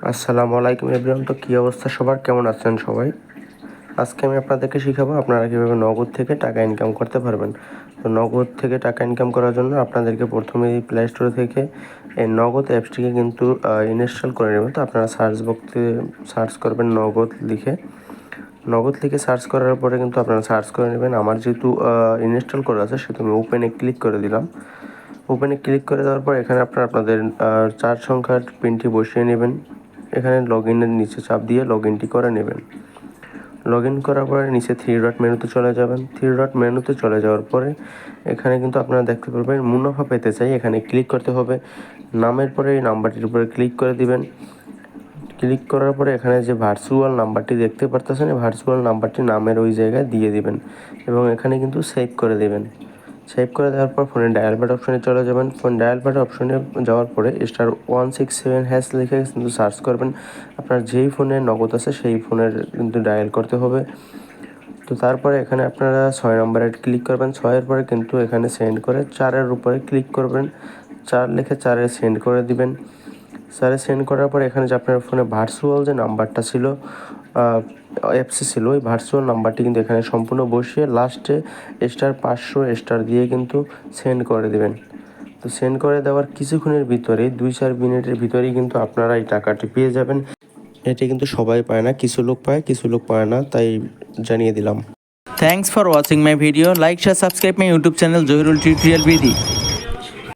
আসসালামু আলাইকুম এভরিওয়ান। তো কী অবস্থা সবার, কেমন আছেন সবাই? আজকে আমি আপনাদেরকে শিখাবো আপনারা কীভাবে নগদ থেকে টাকা ইনকাম করতে পারবেন। তো নগদ থেকে টাকা ইনকাম করার জন্য আপনাদেরকে প্রথমেই প্লে স্টোর থেকে এই নগদ অ্যাপসটিকে কিন্তু ইনস্টল করে নেবেন। তো আপনারা সার্চ বক্সে সার্চ করবেন নগদ লিখে সার্চ করার পরে কিন্তু আপনারা সার্চ করে নেবেন। আমার যেহেতু ইনস্টল করা আছে সেহেতু আমি ওপেনে ক্লিক করে দিলাম। ওপেনে ক্লিক করে দেওয়ার পর এখানে আপনাদের 4 সংখ্যার পিনটি বসিয়ে নেবেন। এখানে লগ ইনের নিচে চাপ দিয়ে লগ ইনটি করে নেবেন। লগ ইন করার পরে নিচে 3 ডট মেনুতে চলে যাবেন। 3 ডট মেনুতে চলে যাওয়ার পরে এখানে কিন্তু আপনারা দেখতে পারবেন মুনাফা পেতে চাই, এখানে ক্লিক করতে হবে। নামের পরে এই নাম্বারটির উপরে ক্লিক করে দিবেন। ক্লিক করার পরে এখানে যে ভার্চুয়াল নাম্বারটি দেখতে পারতেছেন, এই ভার্চুয়াল নাম্বারটি নামের ওই জায়গায় দিয়ে দিবেন এবং এখানে কিন্তু সেভ করে দেবেন। সেভ করে দেওয়ার পর ফোনে ডায়াল প্যাড অপশনে চলে যাবেন। ফোন ডায়াল প্যাড অপশনে যাওয়ার পরে *167# লিখে কিন্তু সার্চ করবেন। আপনার যেই ফোনে নগদ আছে সেই ফোনের কিন্তু ডায়াল করতে হবে। তো তারপরে এখানে আপনারা 6 নম্বরে ক্লিক করবেন। 6-এর পরে কিন্তু এখানে সেন্ড করে 4-এর উপরে ক্লিক করবেন। 4 লিখে 4-এ সেন্ড করে দিবেন। 4-এ সেন্ড করার পর এখানে যে আপনার ফোনে ভার্চুয়াল যে নাম্বারটা ছিল, অ্যাপসে ছিল, ওই ভার্চুয়াল নাম্বারটি কিন্তু এখানে সম্পূর্ণ বসিয়ে লাস্টে *500* দিয়ে কিন্তু সেন্ড করে দেবেন। তো সেন্ড করে দেওয়ার কিছুক্ষণের ভিতরেই 2-4 মিনিটের ভিতরেই কিন্তু আপনারা এই টাকাটি পেয়ে যাবেন। এটি কিন্তু সবাই পায় না, কিছু লোক পায়, কিছু লোক পায় না, তাই জানিয়ে দিলাম। Thanks for watching my video. Like, share, subscribe my YouTube channel Johirul Tutorial Vidhi.